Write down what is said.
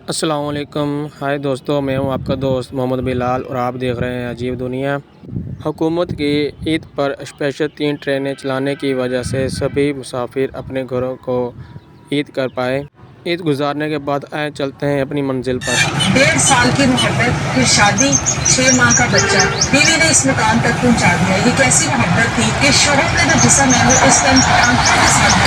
अस्सलाम वालेकुम। हाय दोस्तों, मैं हूं आपका दोस्त मोहम्मद बिलाल और आप देख रहे हैं अजीब दुनिया। हुकूमत की ईद पर स्पेशल 3 ट्रेनें चलाने की वजह से सभी मुसाफिर अपने घरों को ईद कर पाए। ईद गुजारने के बाद आए चलते हैं अपनी मंजिल पर। 1.5 साल की मोहब्बत, फिर शादी, 6 माह का बच्चा, बीवी ने इस मुकाम तक पहुंचा दिया। ये कैसी मोहब्बत थी कि शोहर का जो जिस्म है वो इस टाइम आंखों के साथ